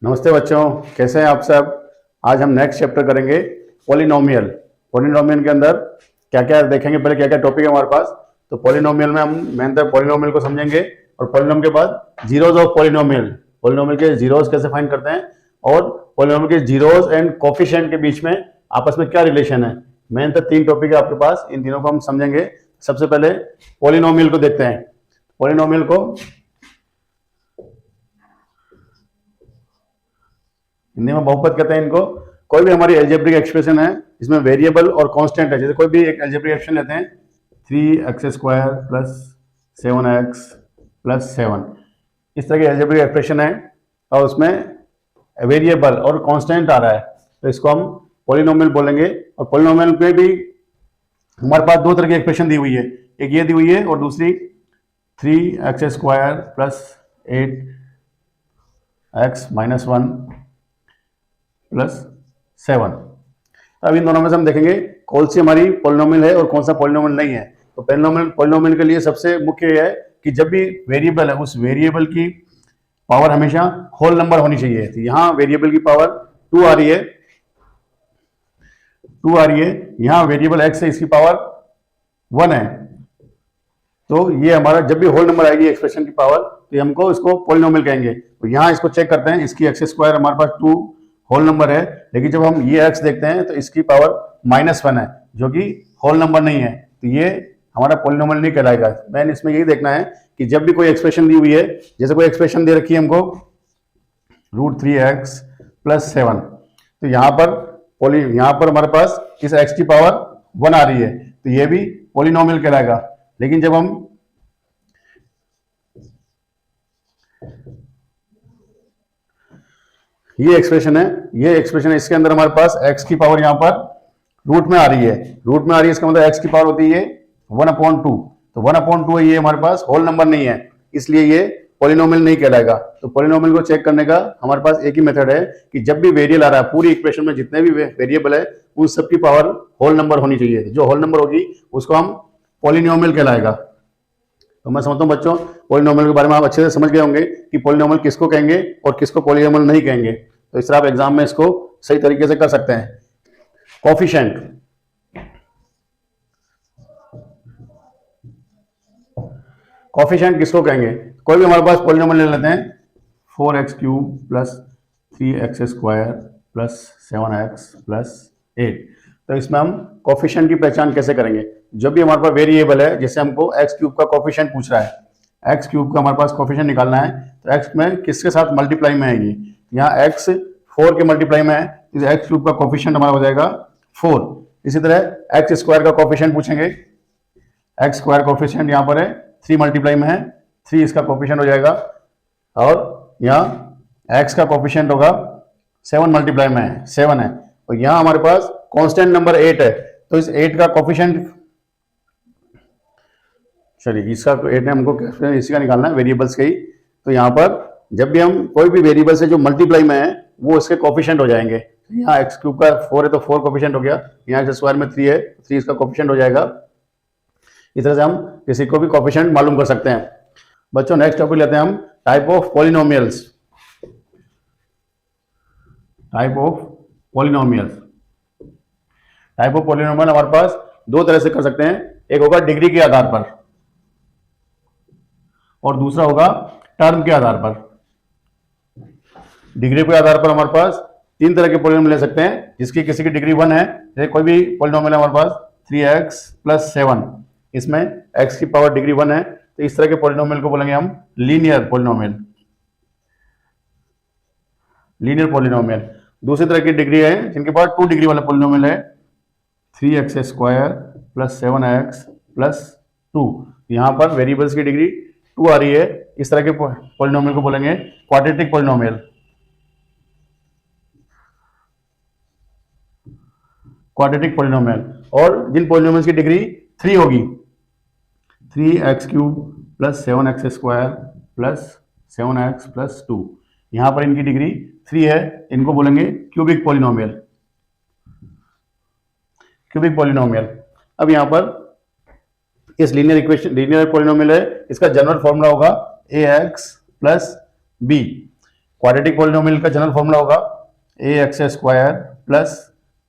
नमस्ते बच्चों, कैसे हैं आप सब। आज हम नेक्स्ट चैप्टर करेंगे पॉलिनोमियल। पॉलिनोमियल के अंदर क्या क्या देखेंगे, पहले क्या क्या टॉपिक है हमारे पास। तो पॉलिनोमियल में हम मेन तो पॉलिनोमियल को समझेंगे और पॉलिनोमियल के बाद जीरोज ऑफ पॉलिनोमियल, पॉलिनोमियल के जीरोज कैसे फाइंड करते हैं और पॉलिनोमियल के जीरोज एंड कोफिशिएंट के बीच में आपस में क्या रिलेशन है। मेन तो 3 टॉपिक है आपके पास, इन तीनों को हम समझेंगे। सबसे पहले पॉलिनोमियल को देखते हैं। पॉलिनोमियल को हिंदी में बहुपद कहते हैं इनको। कोई भी हमारी एल्जेब्रिक एक्सप्रेशन है जिसमें वेरिएबल और कांस्टेंट है, जैसे कोई भी एक एल्जेब्रिक एक्सप्रेशन लेते हैं 3x² प्लस 7x प्लस 7, इस तरह की एल्जेब्रिक एक्सप्रेशन है और उसमें वेरिएबल और कांस्टेंट आ रहा है, तो इसको हम पॉलिनोमियल बोलेंगे। और पॉलिनोमियल में भी हमारे पास 2 तरह की एक्सप्रेशन दी हुई है, एक ये दी हुई है और दूसरी 3x² plus 8x minus 1 plus 7। अब इन दोनों में से हम देखेंगे कौन सी हमारी पॉलिनोमियल है और कौन सा पॉलिनोमियल नहीं है। तो पॉलिनोमियल के लिए सबसे मुख्य यह है कि जब भी वेरिएबल है उस वेरिएबल की पावर हमेशा होल नंबर होनी चाहिए। तो यहाँ वेरिएबल की पावर 2 आ रही है, यहाँ वेरिएबल x है, इसकी पावर 1 है। तो ये हमारा जब भी होल नंबर आएगी एक्सप्रेशन की पावर, तो हमको इसको पॉलिनोमियल कहेंगे। तो यहाँ इसको चेक करते हैं, इसकी x² हमारे पास 2 होल नंबर है, लेकिन जब हम ये x देखते हैं तो इसकी पावर -1 है जो कि होल नंबर नहीं है, तो ये हमारा पॉलिनोमियल नहीं कहलाएगा। मैंने इसमें यही देखना है कि जब भी कोई एक्सप्रेशन दी हुई है, जैसे कोई एक्सप्रेशन दे रखी है हमको √3x प्लस 7, तो यहाँ पर हमारे पास इस x की पावर 1 आ रही है, तो ये भी पॉलिनोमियल कहलाएगा। लेकिन जब हम ये एक्सप्रेशन है, इसके अंदर हमारे पास x की पावर यहाँ पर रूट में आ रही है, इसका मतलब x की पावर होती है 1/2, तो 1/2 है, ये हमारे पास होल नंबर नहीं है, इसलिए ये पॉलिनोमियल नहीं कहलाएगा। तो पॉलिनोमियल को चेक करने का हमारे पास एक ही मेथड है कि जब भी वेरिएबल आ रहा है, पूरी इक्वेशन में जितने भी वेरिएबल है उन सबकी पावर होल नंबर होनी चाहिए, जो होल नंबर होगी उसको हम पॉलिनोमियल कहलाएगा। तो मैं समझता हूँ बच्चों पॉलिनोमियल के बारे में आप अच्छे से समझ गए होंगे कि पॉलिनोमियल किसको कहेंगे और किसको पॉलिनोमियल नहीं कहेंगे। तो इस तरह आप एग्जाम में इसको सही तरीके से कर सकते हैं। कोफिशिएंट किसको कहेंगे, कोई भी हमारे पास पॉलिनोमियल ले लेते हैं 4x³ plus 3x² plus 7x plus 8, तो इसमें हम कोफिशिएंट की पहचान कैसे करेंगे। जब भी हमारे पास वेरिएबल है, जैसे हमको x³ का कोफिशिएंट पूछ रहा है, x³ का हमारे पास कोफिशिएंट निकालना है, तो x में किसके साथ मल्टीप्लाई में आएगी, यहाँ x 4 के मल्टीप्लाई में है, इस x³ का कोफिशिएंट हमारा हो जाएगा 4। इसी तरह x² का कोफिशिएंट पूछेंगे, x² कोफिशिएंट यहाँ पर है 3 मल्टीप्लाई में है, 3 इसका कोफिशिएंट हो जाएगा, और यहाँ x का कोफिशिएंट होगा 7 मल्टीप्लाई में है, 7 है, और यहाँ हमारे पास कांस्टेंट नंबर 8 है, तो इस 8 का कोफिशिएंट, चलिए इसका 8 है, हमको इसी का निकालना है वेरिएबल्स का ही। तो यहाँ पर जब भी हम कोई भी वेरिएबल से जो मल्टीप्लाई में है वो इसके कोफिशिएंट हो जाएंगे। यहाँ x³ का 4 है तो 4 कोफिशिएंट हो गया, यहाँ x² में 3 है, 3 इसका कोफिशिएंट हो जाएगा। इस तरह से हम किसी को भी कोफिशिएंट मालूम कर सकते हैं। बच्चों नेक्स्ट टॉपिक लेते हैं हम type of polynomials. Type of polynomial हमारे पास 2 तरह से कर सकते हैं, एक होगा डिग्री के आधार पर और दूसरा होगा टर्म के आधार पर। डिग्री के आधार पर हमारे पास 3 तरह के पॉलिनोमियल ले सकते हैं, जिसकी किसी की डिग्री 1 है, जैसे कोई भी पॉलिनोमियल है हमारे पास 3x प्लस 7, इसमें x की पावर डिग्री 1 है, तो इस तरह के पॉलिनोमियल को बोलेंगे हम लीनियर पॉलिनोमियल। दूसरी तरह की डिग्री है जिनके पास 2 डिग्री वाला पॉलिनोमियल है 3x² प्लस 7x प्लस 2, यहाँ पर वेरिएबल्स की डिग्री 2 आ रही है, इस तरह के पॉलिनोमियल को बोलेंगे क्वाड्रेटिक पॉलिनोमियल। और जिन पॉलिनोमियल्स की डिग्री 3 होगी, 3x³ plus 7x² plus 7x plus 2, यहाँ पर इनकी डिग्री 3 है, इनको बोलेंगे क्यूबिक पॉलिनोमियल। अब यहाँ पर इस लीनियर पॉलिनोमियल है, इसका जनरल फॉर्मूला होगा ax plus b। Quadratic polynomial का जनरल फॉर्मूला होगा a x square plus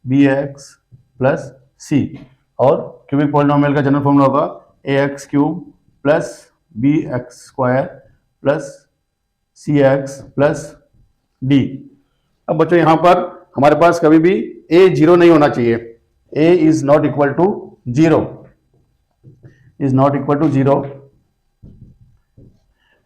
b x plus c, और क्यूबिक पॉलिनोमियल का जनरल फॉर्मूला होगा a x cube plus b x square plus c x plus d. अब बच्चों यहाँ पर हमारे पास कभी भी ए जीरो नहीं होना चाहिए, a is not equal to zero, is not equal to zero,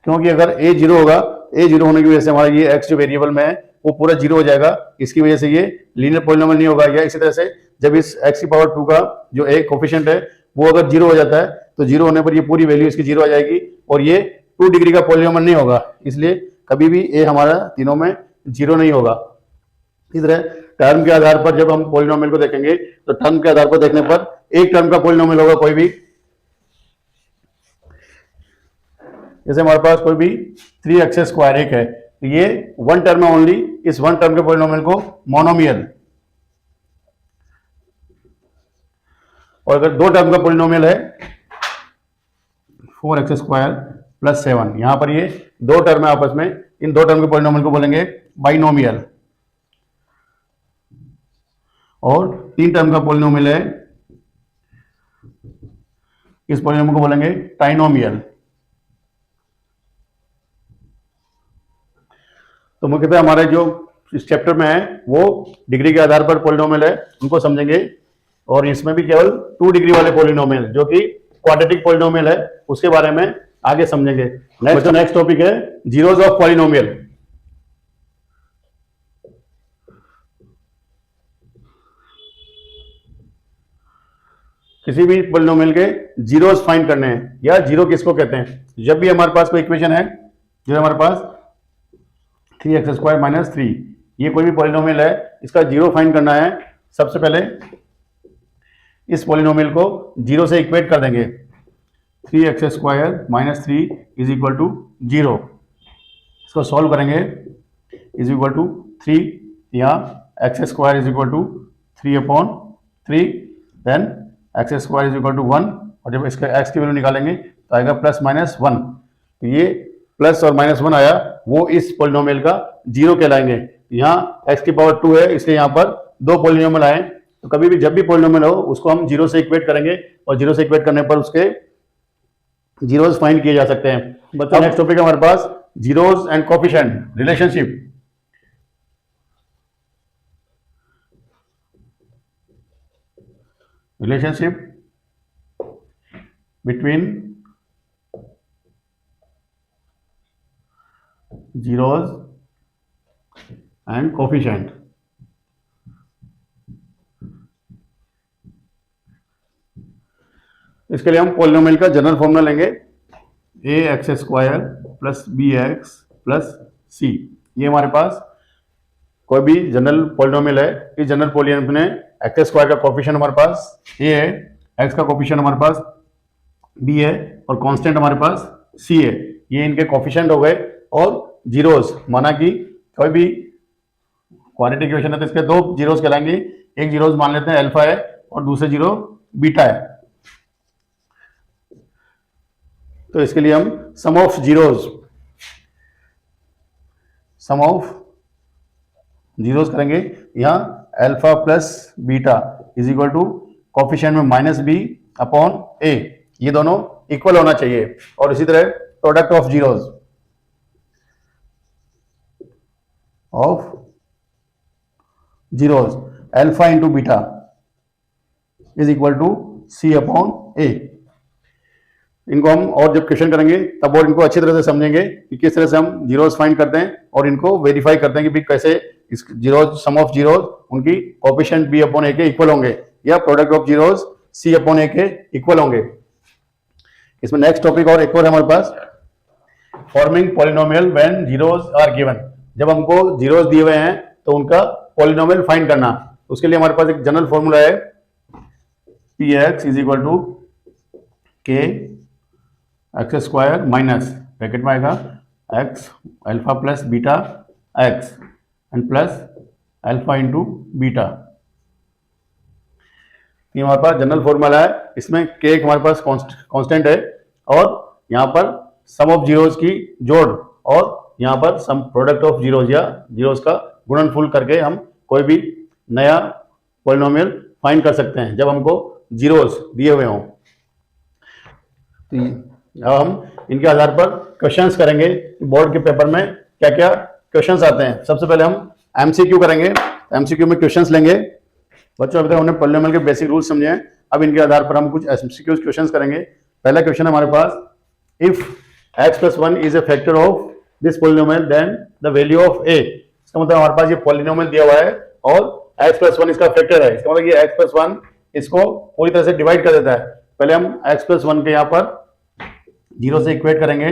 क्योंकि अगर ए जीरो होगा, ए जीरो होने की वजह से हमारा ये एक्स जो वेरिएबल में है वो पूरा जीरो हो जाएगा, इसकी वजह से ये लीनियर पॉलिनोमियल नहीं होगा। या इसी तरह से जब इस एक्स की पावर 2 का जो ए कोफिशिएंट है वो अगर जीरो हो जाता है तो जीरो होने पर ये पूरी वैल्यू इसकी जीरो आ जाएगी और ये 2 डिग्री का पॉलिनोमियल नहीं होगा, इसलिए कभी भी ए हमारा तीनों में जीरो नहीं होगा। इस तरह टर्म के आधार पर जब हम पॉलिनोमियल को देखेंगे तो टर्म के आधार पर देखने पर एक टर्म का पॉलिनोमियल होगा कोई भी, जैसे हमारे पास कोई भी 3x स्क्वायर एक है तो ये वन टर्म है ओनली, इस वन टर्म के पॉलिनोमियल को मोनोमियल, और अगर दो टर्म का पॉलिनोमियल है 4x स्क्वायर प्लस 7, यहां पर ये दो टर्म है आपस में, इन दो टर्म के पॉलिनोमियल को बोलेंगे बाइनोमियल, और तीन टर्म का पॉलिनोमियल है, इस पॉलिनोमियल को बोलेंगे ट्राइनोमियल। तो मुख्यतः हमारे जो इस चैप्टर में है वो डिग्री के आधार पर पॉलिनोमियल है उनको समझेंगे, और इसमें भी केवल 2 डिग्री वाले पॉलिनोमियल जो कि क्वाड्रेटिक पॉलिनोमियल है उसके बारे में आगे समझेंगे। नेक्स्ट टॉपिक है जीरोज ऑफ पॉलिनोमियल। किसी भी पॉलिनोमियल के जीरोज फाइंड करने हैं, या जीरो किसको कहते हैं, जब भी हमारे पास कोई इक्वेशन है, जो हमारे पास 3x स्क्वायर माइनस 3, ये कोई भी पॉलिनोमियल है, इसका जीरो फाइंड करना है, सबसे पहले इस पॉलिनोमियल को जीरो से इक्वेट कर देंगे। 3x square minus 3 is equal to zero, इसको सॉल्व करेंगे, इज इक्वल टू 3, या x square is equal to 3/3, then x square is equal to 1, और जब इसका एक्स की वैल्यू निकालेंगे तो आएगा प्लस माइनस 1, तो ये प्लस और माइनस 1 आया, वो इस पॉलिनोमियल का जीरो कहलाएंगे। यहाँ x की पावर 2 है इसलिए यहाँ पर दो पॉलिनोमियल आए, तो कभी भी जब भी पॉलिनोमियल हो उसको हम जीरो से इक्वेट करेंगे, और जीरो से इक्वेट करने पर उसके जीरोज फाइंड किए जा सकते हैं। बच्चों नेक्स्ट टॉपिक है हमारे पास zeros and coefficient relationship. Relationship between zeros and coefficient. इसके लिए हम पॉलिनोमियल का जनरल फॉर्मूला लेंगे, a x square plus b x plus c. ये हमारे पास कोई भी जनरल पॉलिनोमियल है, इस जनरल पॉलिनोमियल में एक्स स्क्वायर का कोफिशिएंट हमारे पास ए है, एक्स का कोफिशिएंट हमारे पास बी है, और कांस्टेंट हमारे पास सी है। ये इनके कोफिशिएंट हो गए, और जीरोज माना कि कोई भी क्वाड्रेटिक इक्वेशन है तो इसके दो जीरोज कहलाएंगे, एक जीरोज मान लेते हैं अल्फा है और दूसरे जीरो बीटा है। तो इसके लिए हम सम ऑफ जीरोज करेंगे, यहाँ alpha plus beta is equal to coefficient में माइनस बी अपॉन ए, ये दोनों इक्वल होना चाहिए, और इसी तरह product of zeros alpha into beta is equal to c upon a. इनको हम और जब क्वेश्चन करेंगे तब और इनको अच्छी तरह से समझेंगे कि किस तरह से हम जीरोज फाइंड करते हैं, और इनको वेरीफाई करते हैं कि भी कैसे इस जीरोज सम ऑफ जीरोज उनकी कोफिशिएंट बी अपॉन ए के इक्वल होंगे, या product of zeros c upon a के इक्वल होंगे। इसमें नेक्स्ट टॉपिक और एक और हमारे पास forming polynomial when zeros are given. जब हमको जीरोज दिए हुए हैं तो उनका पॉलिनोमियल फाइंड करना, उसके लिए हमारे पास एक जनरल फॉर्मूला है, P x is equal to k x square minus bracket में आएगा x alpha plus beta x and plus alpha into beta. ये हमारे पास जनरल फॉर्मूला है, इसमें के हमारे पास कांस्टेंट है, और यहाँ पर सम ऑफ जीरोज की जोड़ और यहाँ पर सम प्रोडक्ट ऑफ जीरोज या जीरोज का गुणनफल करके हम कोई भी नया पॉलिनोमियल फाइंड कर सकते हैं जब हमको जीरोज दिए हुए हों। तो अब हम इनके आधार पर क्वेश्चंस करेंगे बोर्ड के पेपर में क्या क्या क्वेश्चंस आते हैं। सबसे पहले हम एमसीक्यू करेंगे। एमसीक्यू में क्वेश्चंस लेंगे। बच्चों अभी तक हमने पॉलिनोमियल के बेसिक रूल्स समझे हैं, अब इनके आधार पर हम कुछ एमसीक्यू क्वेश्चंस करेंगे। पहला क्वेश्चन हमारे पास, if x+1 is a factor of this polynomial then the value of a। इसका मतलब हमारे पास ये पॉलिनोमियल दिया हुआ है और x+1 इसका फैक्टर है। इसका मतलब ये x+1 इसको पूरी तरह से डिवाइड कर देता है। पहले हम x+1 के यहाँ पर 0 से इक्वेट करेंगे,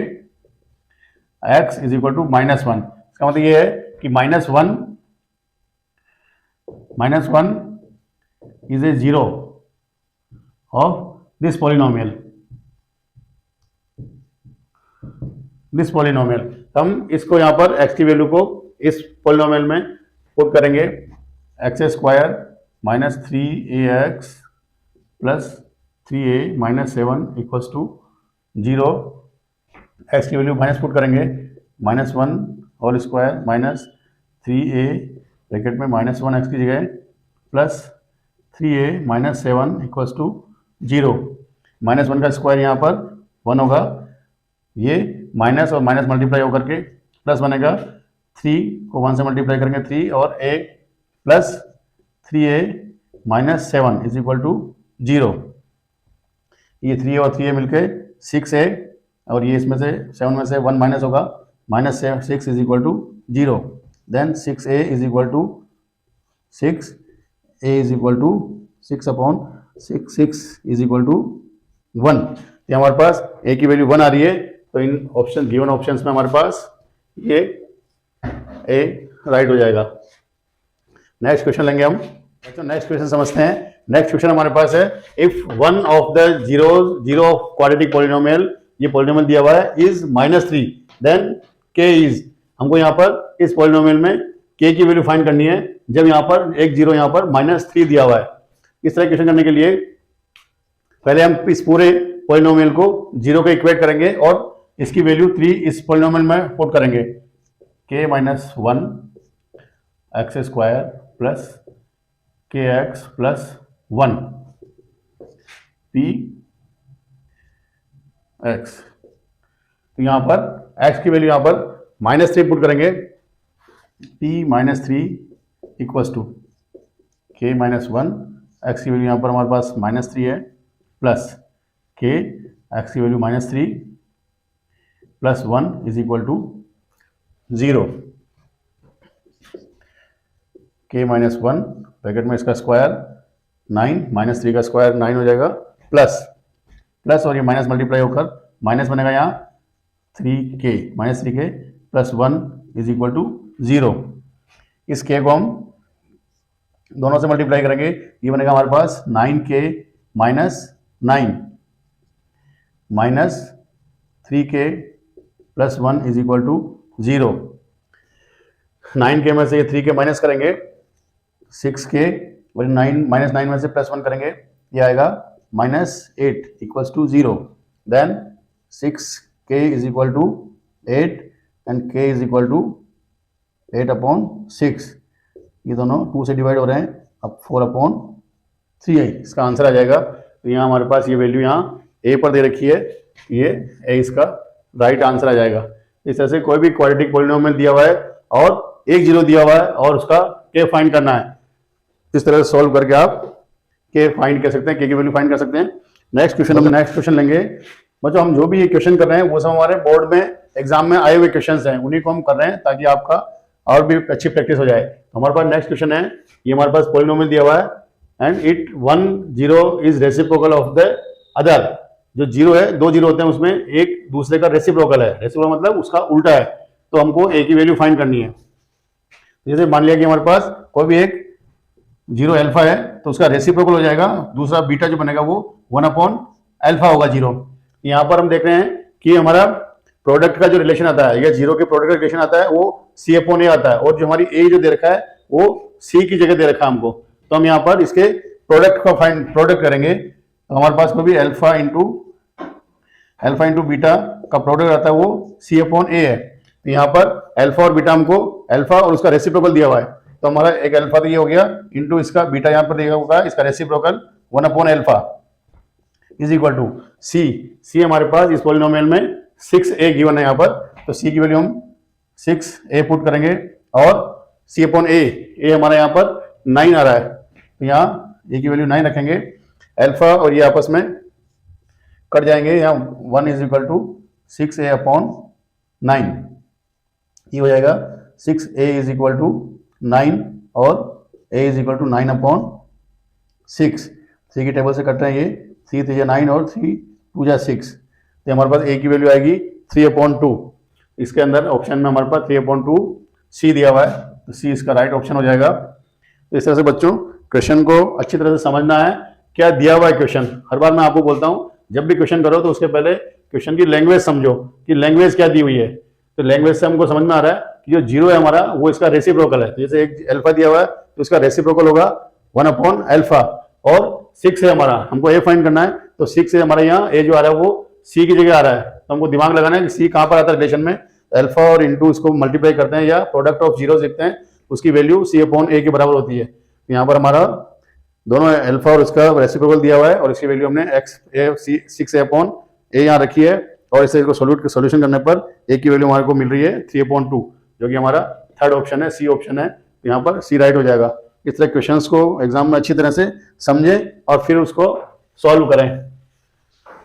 x इज इक्वल टू -1। इसका मतलब ये है कि -1 is a zero of this polynomial। हम इसको यहां पर x की वैल्यू को इस पॉलिनोमियल में पुट करेंगे, x² minus 3ax plus 3a minus 7 equals to 0। x की वैल्यू माइनस पुट करेंगे, -1 whole square minus 3a bracket में -1 x की जगह plus 3a minus 7 equals to 0। -1 का स्क्वायर यहाँ पर 1 होगा, ये माइनस और माइनस मल्टीप्लाई होकर के प्लस बनेगा। 3 को 1 से मल्टीप्लाई करेंगे 3 और a plus 3a minus 7 is equal to 0। ये 3a और 3a मिलके 6a और ये इसमें से 7 में से 1 माइनस होगा, minus 6 is equal to 0। Then 6a is equal to 6, a is equal to 6/6 is equal to 1। ये हमारे पास a की वैल्यू 1 आ रही है, तो इन ऑप्शन गिवन ऑप्शंस में हमारे पास ये a राइट हो जाएगा। नेक्स्ट क्वेश्चन लेंगे हम। तो नेक्स्ट क्वेश्चन समझते हैं। नेक्स्ट क्वेश्चन हमारे पास है, if one of the zero of quadratic polynomial, ये पॉलिनोमियल दिया हुआ है, इज -3 देन k इज। हमको यहाँ पर इस पॉलिनोमियल में k की वैल्यू फाइंड करनी है जब यहाँ पर एक जीरो यहाँ पर -3 दिया हुआ है। इस तरह क्वेश्चन करने के लिए पहले हम इस पूरे पॉलिनोमियल को जीरो के इक्वेट करेंगे और इसकी वैल्यू 3 इस पॉलिनोमियल में पुट करेंगे, k-1 x² plus kx plus 1 p x। तो यहाँ पर x की वैल्यू यहाँ पर -3 पुट करेंगे, p-3 equals to k-1 x की वैल्यू यहाँ पर हमारे पास -3 है प्लस k x की value -3 plus 1 is equal to 0। k-1 bracket में इसका स्क्वायर 9, -3 का स्क्वायर 9 हो जाएगा, प्लस और ये माइनस मल्टीप्लाई होकर माइनस बनेगा यहाँ 3k plus 1 is equal to 0। इस k को हम दोनों से मल्टीप्लाई करेंगे, ये बनेगा हमारे पास 9k minus 9 minus 3k plus 1 is equal to 0। 9k में से ये 3k माइनस करेंगे, 6k और 9 में से प्लस 1 करेंगे, ये आएगा -8 equals to 0। Then 6k is equal to 8 and k is equal to 8/6। ये दोनों 2 से डिवाइड हो रहे हैं, अब 4/3 है, इसका आंसर आ जाएगा। तो यहाँ हमारे पास ये वैल्यू यहाँ a पर दे रखी है, ये a इसका राइट आंसर आ जाएगा। इस तरह से कोई भी क्वाड्रेटिक पॉलिनोमियल दिया हुआ है और एक जीरो दिया हुआ है और उसका k फाइंड करना है, इस तरह से सॉल्व करके आप k फाइंड कर सकते हैं, k की वैल्यू फाइंड कर सकते हैं। नेक्स्ट क्वेश्चन लेंगे। बच्चों हम जो भी ये क्वेश्चन कर रहे हैं वो सब हमारे बोर्ड में एग्जाम में आए हुए क्वेश्चंस हैं, उन्हीं को हम कर रहे हैं ताकि आपका और भी अच्छी प्रैक्टिस हो जाए। हमारे पास नेक्स्ट क्वेश्चन है, ये हमारे पास पॉलिनोमियल दिया हुआ है and it 1 0 is reciprocal of the other. जो जीरो है, 2 जीरो होते हैं, उसमें एक दूसरे का रेसिप्रोकल है। रेसिप्रोकल मतलब उसका उल्टा है, तो हमको a की वैल्यू फाइंड करनी है। जैसे मान लिया कि हमारे पास कोई भी एक जीरो अल्फा है तो उसका रेसिप्रोकल हो जाएगा, दूसरा बीटा जो बनेगा वो 1/अल्फा होगा जीरो। यहाँ पर हम देख रहे हैं कि हमारा प्रोडक्ट का जो रिलेशन आता है या जीरो के प्रोडक्ट का रिलेशन आता है वो C/A आता है, और जो हमारी a जो दे रखा है वो c की जगह दे रखा है हमको। तो हम यहाँ पर इसके प्रोडक्ट का प्रोडक्ट करेंगे, तो हमारे पास कोई भी अल्फा इंटू बीटा का प्रोडक्ट आता है वो C/A है। तो यहाँ पर अल्फा और बीटा हमको अल्फा और उसका रेसिप्रोकल दिया हुआ है, तो हमारा एक अल्फा तो ये हो गया इंटू इसका बीटा यहाँ पर दिया होगा, इसका रेसिप्रोकल 1/अल्फा इज इक्वल टू सी। सी हमारे पास इस पॉलिनोमियल में 6a गिवन है यहाँ पर, तो सी की वैल्यू हम 6a पुट करेंगे और c अपॉन ए हमारा यहाँ पर 9 आ रहा है, तो यहाँ a की वैल्यू 9 रखेंगे, अल्फा और ये आपस में कट जाएंगे, यहाँ 1 is equal to 6a upon 9, ये हो जाएगा 6a इज इक्वल टू 9 और a is equal to 9 upon 6। C की टेबल से कट रहे हैं ये, 3 3 9 और 3 2 6, तो हमारे पास a की वैल्यू आएगी 3/2। इसके अंदर ऑप्शन में हमारे पास 3/2 सी दिया हुआ है, तो सी इसका राइट ऑप्शन हो जाएगा। तो इस तरह से बच्चों क्वेश्चन को अच्छी तरह से समझना है, क्या दिया हुआ है क्वेश्चन। हर बार मैं आपको बोलता हूँ जब भी क्वेश्चन करो तो उसके पहले क्वेश्चन की लैंग्वेज समझो कि लैंग्वेज क्या दी हुई है। तो लैंग्वेज से हमको समझ में आ रहा है कि जो जीरो है हमारा वो इसका रेसिप्रोकल है, तो जैसे एक अल्फा दिया हुआ है तो इसका रेसिप्रोकल होगा 1/अल्फा, और 6 है हमारा, हमको ए फाइंड करना है, तो 6 है हमारा, यहाँ ए जो आ रहा है वो सी की जगह आ रहा है, तो हमको दिमाग लगाना है कि सी कहाँ पर आता है रिलेशन में। अल्फा और इंटू इसको मल्टीप्लाई करते हैं या प्रोडक्ट ऑफ जीरो लिखते हैं, उसकी वैल्यू c/a के बराबर होती है। तो यहाँ पर हमारा दोनों अल्फा और उसका रेसिप्रोकल दिया हुआ है और इसकी वैल्यू हमने 6a/a यहाँ रखी है, और इसे इसको सोल्यूशन करने पर a की वैल्यू हमारे को मिल रही है 3/2, जो कि हमारा थर्ड ऑप्शन है, सी ऑप्शन है, तो यहाँ पर सी राइट हो जाएगा। इस तरह क्वेश्चंस को एग्जाम में अच्छी तरह से समझें और फिर उसको सॉल्व करें।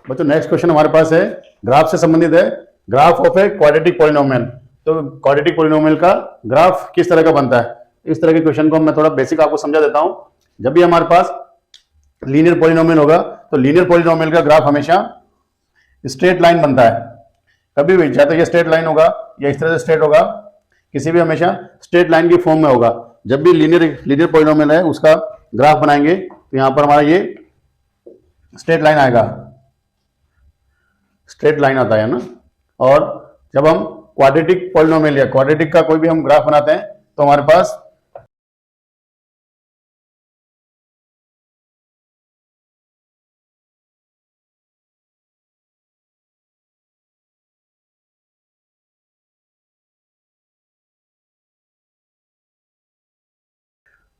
बच्चों नेक्स्ट क्वेश्चन हमारे पास है, ग्राफ से संबंधित है, graph of a quadratic polynomial. तो क्वाड्रेटिक पॉलिनोमियल का ग्राफ किस तरह का बनता है, इस तरह के क्वेश्चन को मैं थोड़ा बेसिक आपको समझा देता हूं। जब भी हमारे पास लीनियर पॉलिनोमियल होगा तो लीनियर पॉलिनोमियल का ग्राफ हमेशा स्ट्रेट लाइन बनता है, कभी भी चाहे तो ये स्ट्रेट लाइन होगा या इस तरह से स्ट्रेट होगा, किसी भी हमेशा स्ट्रेट लाइन की फॉर्म में होगा। जब भी लीनियर पॉलिनोमियल है उसका ग्राफ बनाएंगे तो यहां पर हमारा ये स्ट्रेट लाइन आएगा, स्ट्रेट लाइन आता है ना। और जब हम क्वाड्रेटिक पॉलिनोमियल या क्वाड्रेटिक का कोई भी हम ग्राफ बनाते हैं तो हमारे पास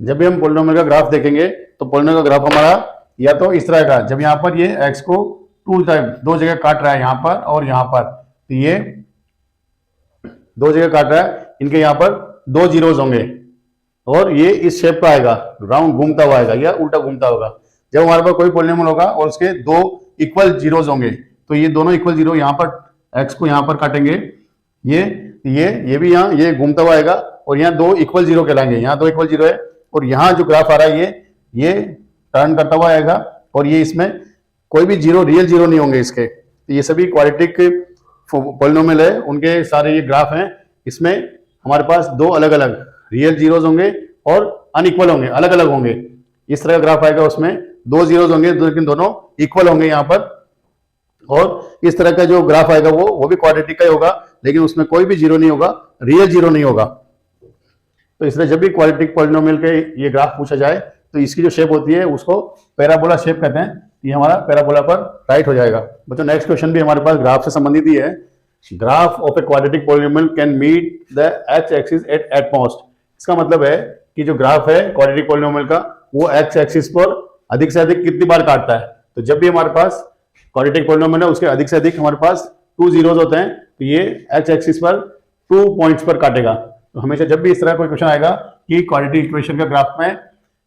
जब भी हम पॉलिनोमियल का ग्राफ देखेंगे तो पॉलिनोमियल का ग्राफ हमारा या तो इस तरह का, जब यहाँ पर ये x को दो जगह काट रहा है, यहाँ पर और यहाँ पर, तो ये दो जगह काट रहा है, इनके यहाँ पर दो जीरोज होंगे और ये इस शेप का आएगा, राउंड घूमता हुआ आएगा या उल्टा घूमता होगा। जब हमारे पास कोई पॉलिनोमियल होगा और उसके दो इक्वल जीरोज होंगे तो ये दोनों इक्वल जीरो यहाँ पर x को यहाँ पर काटेंगे, ये भी यहाँ ये घूमता हुआ आएगा और यहाँ दो इक्वल जीरो कहलाएंगे, यहाँ दो इक्वल जीरो है और यहाँ जो ग्राफ आ रहा है ये टर्न करता हुआ आएगा और ये इसमें कोई भी जीरो रियल जीरो नहीं होंगे इसके। तो ये सभी क्वाड्रेटिक पॉलिनोमियल है, उनके सारे ये ग्राफ हैं, इसमें हमारे पास दो अलग अलग रियल जीरोज होंगे और अनइक्वल होंगे, अलग अलग होंगे। इस तरह का ग्राफ आएगा, उसमें दो जीरोज होंगे लेकिन दोनों इक्वल होंगे यहाँ पर, और इस तरह का जो ग्राफ आएगा वो भी क्वाड्रेटिक का ही होगा लेकिन उसमें कोई भी जीरो नहीं होगा, रियल जीरो नहीं होगा। तो इसलिए जब भी क्वाड्रेटिक पॉलिनोमियल के ये ग्राफ पूछा जाए तो इसकी जो शेप होती है उसको पैराबोला शेप कहते हैं, ये हमारा पैराबोला पर राइट हो जाएगा। बच्चों नेक्स्ट क्वेश्चन भी हमारे पास ग्राफ से संबंधित ही है, graph of a quadratic polynomial can meet the x axis at most. इसका मतलब है कि जो ग्राफ है क्वाड्रेटिक पॉलिनोमियल का वो एक्स एक्सिस पर अधिक से अधिक कितनी बार काटता है। तो जब भी हमारे पास क्वाड्रेटिक पॉलिनोमियल है उसके अधिक से अधिक हमारे पास टू जीरोज होते हैं, तो ये एक्स एक्सिस पर 2 पॉइंट्स पर काटेगा। तो हमेशा जब भी इस तरह कोई क्वेश्चन आएगा कि क्वाड्रेटिक इक्वेशन का ग्राफ में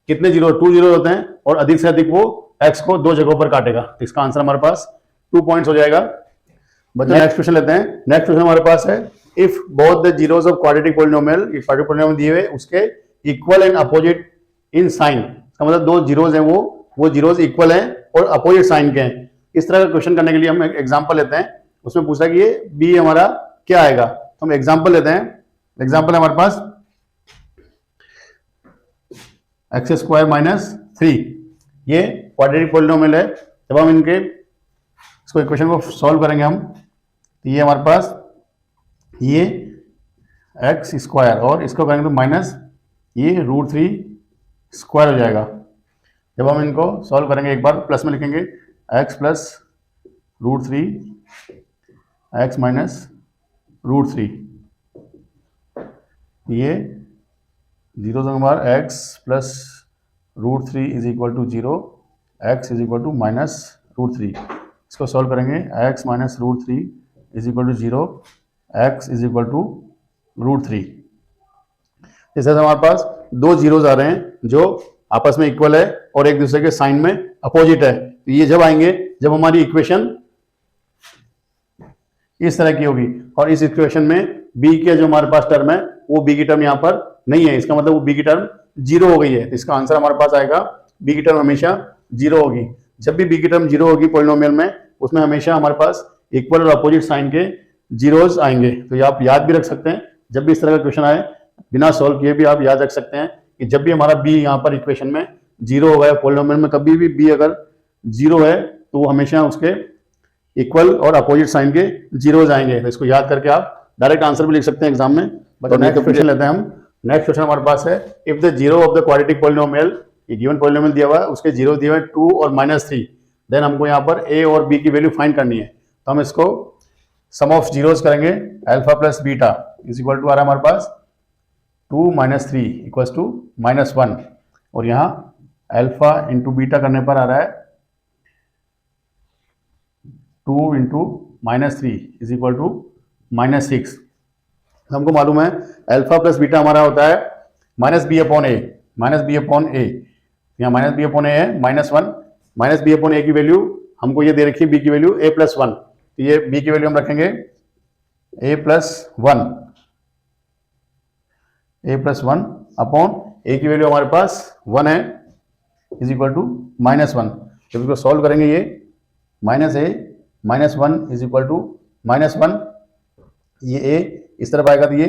कितने जीरो 2 जीरो होते हैं और अधिक से अधिक वो एक्स को दो जगहों पर काटेगा, तो इसका आंसर हमारे पास 2 पॉइंट्स हो जाएगा। बच्चों नेक्स्ट क्वेश्चन लेते हैं। नेक्स्ट क्वेश्चन हमारे पास है, if both the zeros of quadratic polynomial, quadratic polynomial दिए हुए उसके equal and opposite in sign, इसका मतलब दो जीरोस हैं वो जीरोस इक्वल हैं और अपोजिट साइन के हैं। इस तरह का क्वेश्चन करने के लिए हम एक एग्जांपल लेते हैं, उसमें पूछा कि ये बी हमारा क्या आएगा, तो हम एग्जांपल लेते हैं। एग्जांपल है हमारे पास x² - 3, ये क्वाड्रेटिक पॉलिनोमियल है। जब हम इसको इक्वेशन को सॉल्व करेंगे हम, तो ये हमारे पास ये x² और इसको करेंगे तो माइनस ये √3² हो जाएगा। जब हम इनको सॉल्व करेंगे एक बार प्लस में लिखेंगे x + √3 x - √3, ये जीरो से हमारा x plus √3 is equal to 0, x is equal to minus √3। इसको सॉल्व करेंगे, x minus √3 is equal to 0, x is equal to √3। जैसे हमारे पास दो जीरोज आ रहे हैं जो आपस में इक्वल है और एक दूसरे के साइन में अपोजिट है, तो ये जब आएंगे जब हमारी इक्वेशन इस तरह की होगी और इस इक्वेशन में b के जो हमारे पास टर्म है वो b की टर्म यहाँ पर नहीं है, इसका मतलब वो b की टर्म 0 हो गई है। तो इसका आंसर हमारे पास आएगा b की टर्म हमेशा 0 होगी। जब भी b की टर्म 0 होगी पॉलिनोमियल में, उसमें हमेशा हमारे पास इक्वल और अपोजिट साइन के जीरोज आएंगे। तो ये आप याद भी रख सकते हैं, जब भी इस तरह का क्वेश्चन आए बिना सॉल्व किए भी आप याद रख सकते हैं कि जब भी हमारा b यहाँ पर इक्वेशन में 0 होगा, पॉलिनोमियल में कभी भी b अगर 0 है तो वो हमेशा उसके इक्वल और अपोजिट साइन के जीरोज आएंगे। तो इसको याद करके आप डायरेक्ट आंसर भी लिख सकते हैं एग्जाम में। तो नेक्स्ट क्वेश्चन लेते हैं हम। नेक्स्ट क्वेश्चन हमारे पास है, if the zero of the quadratic polynomial, ये गिवन पॉलिनोमियल दिया हुआ है उसके जीरो दिए हुए 2 और -3, देन हमको यहाँ पर a और b की वैल्यू फाइंड करनी है। तो हम इसको सम ऑफ जीरोज करेंगे, alpha plus beta is equal to आ रहा है हमारे पास 2 - 3 इक्वल्स टू -1, और यहाँ अल्फा इंटू बीटा करने पर आ रहा है 2 इंटू -3 इज इक्वल टू -6। हमको मालूम है अल्फा प्लस बीटा हमारा होता है -b/a, यहाँ -b/a है -1, -b/a की वैल्यू हमको ये दे रखी है b की वैल्यू a+1, तो ये b की वैल्यू हम रखेंगे a+1 अपॉन a की वैल्यू हमारे पास 1 है इज इक्वल टू -1। जब इसको सॉल्व करेंगे ये -1 इज इक्वल टू -1, ये a इस तरफ आएगा तो ये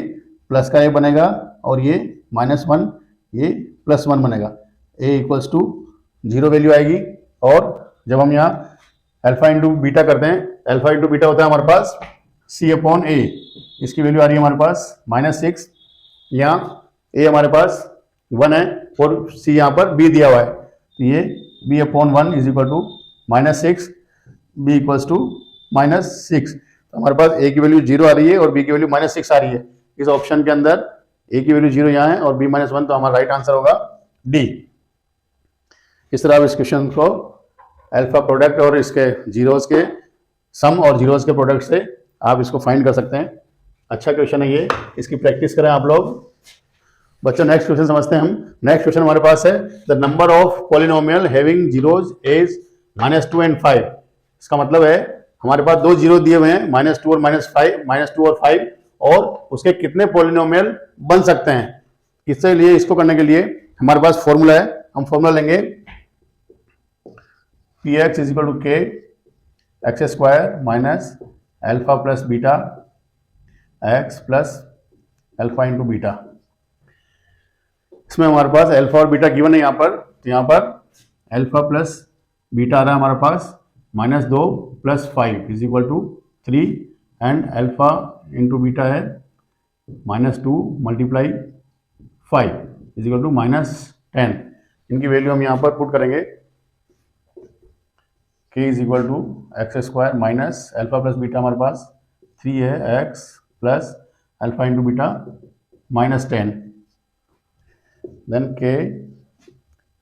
प्लस का a बनेगा और ये -1 ये +1 बनेगा, a इक्वल्स टू 0 वैल्यू आएगी। और जब हम यहाँ अल्फा इंटू बीटा करते हैं, अल्फा इंटू बीटा होता है हमारे पास c/a, इसकी वैल्यू आ रही है हमारे पास -6, यहाँ a हमारे पास 1 है और c यहाँ पर b दिया हुआ है, तो ये b/1 is equal to -6, b equals to -6। तो हमारे पास a की वैल्यू 0 आ रही है और b की वैल्यू -6 आ रही है। इस ऑप्शन के अंदर a की वैल्यू 0 यहाँ है और b -1, तो हमारा राइट आंसर होगा डी। इस तरह आप इस क्वेश्चन को अल्फा प्रोडक्ट और इसके जीरोस के सम और जीरोस के प्रोडक्ट से आप इसको फाइंड कर सकते हैं। अच्छा क्वेश्चन है ये, इसकी प्रैक्टिस करें आप लोग। बच्चों नेक्स्ट क्वेश्चन समझते हैं हम। नेक्स्ट क्वेश्चन हमारे पास है, the number of polynomial having zeros is -2 and 5। इसका मतलब है हमारे पास दो जीरो दिए हुए हैं, -2 और 5, और उसके कितने पॉलिनोमियल बन सकते हैं। इसके लिए इसको करने के लिए हमारे पास फॉर्मूला है, हम फॉर्मूला लेंगे px is equal to k x² minus alpha plus beta x plus alpha into beta. इसमें हमारे पास अल्फा और बीटा गिवन है यहाँ पर, तो यहाँ पर अल्फा प्लस बीटा आ रहा है हमारे पास -2 + 5 is equal to 3, and alpha into beta है -2 × 5 इज इक्वल टू -10। इनकी वैल्यू हम यहाँ पर पुट करेंगे, k is equal to x² minus alpha plus beta हमारे पास 3 है, x plus alpha into beta -10, then k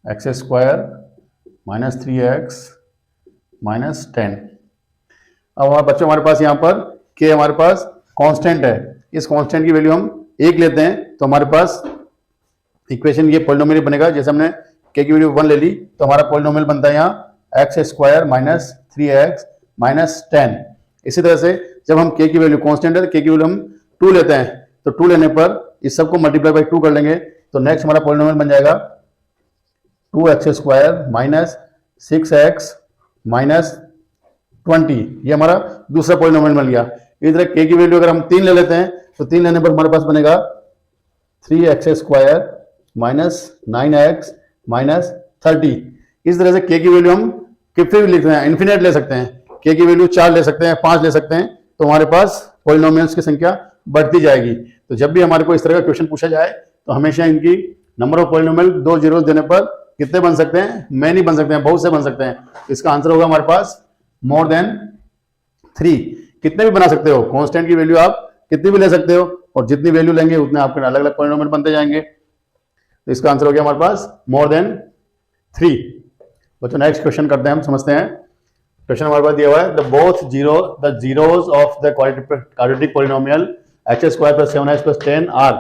x² minus 3x -10। अब हमारे बच्चों हमारे पास यहाँ पर k हमारे पास कांस्टेंट है, इस कांस्टेंट की वैल्यू हम 1 लेते हैं तो हमारे पास इक्वेशन ये पॉलिनोमियल बनेगा। जैसे हमने k की वैल्यू 1 ले ली तो हमारा पॉलिनोमियल बनता है यहाँ x² माइनस 3x -10। इसी तरह से जब हम k की वैल्यू कांस्टेंट है तो k की वैल्यू हम 2 लेते हैं, तो 2 लेने पर इस सबको मल्टीप्लाई बाई 2 कर लेंगे, तो नेक्स्ट हमारा पॉलिनोमियल बन जाएगा 2x² माइनस 6x -20। ये हमारा दूसरा पॉलिनोमियल मिल गया। इस तरह k की वैल्यू अगर हम 3 ले लेते हैं तो 3 लेने पर हमारे पास बनेगा 3x² माइनस 9x -30। इस तरह से k की वैल्यू हम कितने भी लिख रहे हैं, इन्फिनेट ले सकते हैं, k की वैल्यू 4 ले सकते हैं, 5 ले सकते हैं, तो हमारे पास पॉलिनोमियल्स की संख्या बढ़ती जाएगी। तो जब भी हमारे को इस तरह का क्वेश्चन पूछा जाए तो हमेशा इनकी नंबर ऑफ पॉलिनोमियल 2 जीरो देने पर कितने बन सकते हैं, मैनी बन सकते हैं, बहुत से बन सकते हैं। इसका आंसर होगा हमारे पास मोर देन 3। कितने भी बना सकते हो, कांस्टेंट की वैल्यू आप कितनी भी ले सकते हो, और जितनी वैल्यू लेंगे उतने आपके अलग अलग पॉलिनोमियल बनते जाएंगे। तो इसका आंसर हो गया हमारे पास मोर देन 3। बच्चों नेक्स्ट क्वेश्चन करते हैं, हम समझते हैं। क्वेश्चन हमारे पास दिया हुआ है the zeros of the quadratic polynomial x² + 7x + 10 are.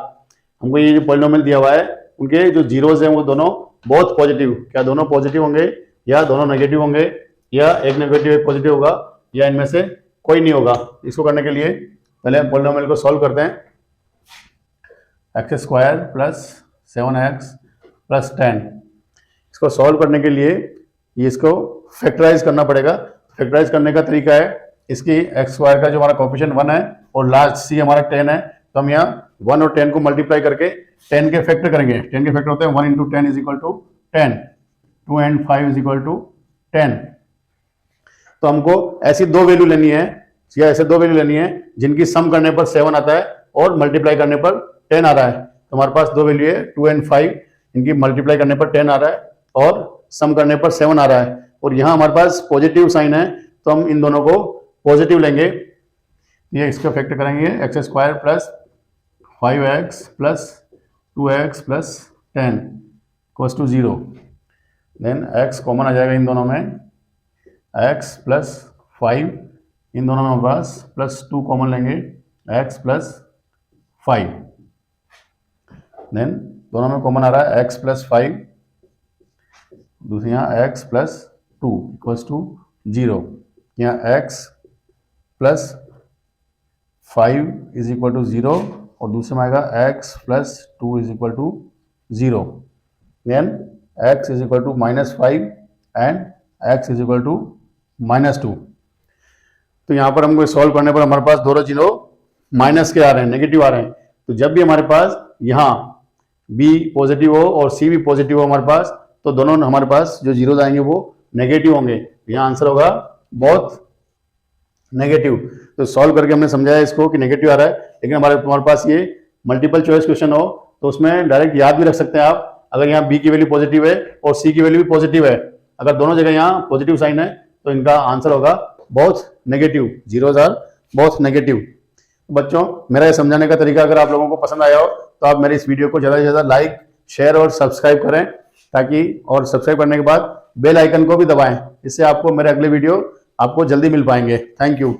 हमको ये जो पॉलिनोमियल दिया हुआ है उनके जो जीरोज हैं वो दोनों बोथ पॉजिटिव, क्या दोनों पॉजिटिव होंगे या दोनों नेगेटिव होंगे, या एक नेगेटिव एक पॉजिटिव होगा, या इनमें से कोई नहीं होगा। इसको करने के लिए पहले हम पॉलिनोमियल को सॉल्व करते हैं। x² + 7x + 10, इसको सॉल्व करने के लिए ये इसको फैक्टराइज करना पड़ेगा। फैक्टराइज करने का तरीका है, इसकी x² का जो हमारा कोएफिशिएंट 1 है और लार्ज c हमारा 10 है, तो हम यहाँ 1 और 10 को मल्टीप्लाई करके 10 के फैक्टर करेंगे। 10 के फैक्टर होते हैं 1 × 10 = 10, 2 and 5 = 10। तो हमको ऐसी दो वैल्यू लेनी है, या ऐसे दो वैल्यू लेनी है जिनकी सम करने पर 7 आता है और मल्टीप्लाई करने पर 10 आ रहा है। तो हमारे पास दो वैल्यू है 2 and 5, इनकी मल्टीप्लाई करने पर 10 आ रहा है और सम करने पर 7 आ रहा है, और यहाँ हमारे पास पॉजिटिव साइन है तो हम इन दोनों को पॉजिटिव लेंगे। ये इसका फैक्टर करेंगे x² + 5x + 2x + 10 = 0। Then x common आ जाएगा इन दोनों में, x + 5 इन दोनों में हमारे पास +2 कॉमन लेंगे, x + 5। देन दोनों में कॉमन आ रहा है x + 5, दूसरे यहाँ x + 2 = 0। यहाँ x + 5 = 0 और दूसरे में आएगा x + 2 = 0। Then x = -5 and x = -2। तो यहाँ पर हमको सॉल्व करने पर हमारे पास दोनों जीरो माइनस के आ रहे हैं, नेगेटिव आ रहे हैं। तो जब भी हमारे पास यहाँ b पॉजिटिव हो और c भी पॉजिटिव हो हमारे पास, तो दोनों हमारे पास जो जीरो आएंगे वो नेगेटिव होंगे। यहाँ आंसर होगा बहुत नेगेटिव। तो सॉल्व करके हमने समझाया इसको कि नेगेटिव आ रहा है, लेकिन हमारे पास ये मल्टीपल चॉइस क्वेश्चन हो तो उसमें डायरेक्ट याद भी रख सकते हैं आप। अगर यहाँ b की वैल्यू पॉजिटिव है और c की वैल्यू भी पॉजिटिव है, अगर दोनों जगह यहाँ पॉजिटिव साइन है तो इनका आंसर होगा बहुत नेगेटिव, जीरोज आर बहुत नेगेटिव। बच्चों मेरा ये समझाने का तरीका अगर आप लोगों को पसंद आया हो तो आप मेरे इस वीडियो को ज़्यादा से ज़्यादा लाइक, शेयर और सब्सक्राइब करें, ताकि और सब्सक्राइब करने के बाद बेल आइकन को भी दबाएं, इससे आपको मेरे अगले वीडियो आपको जल्दी मिल पाएंगे। Thank you.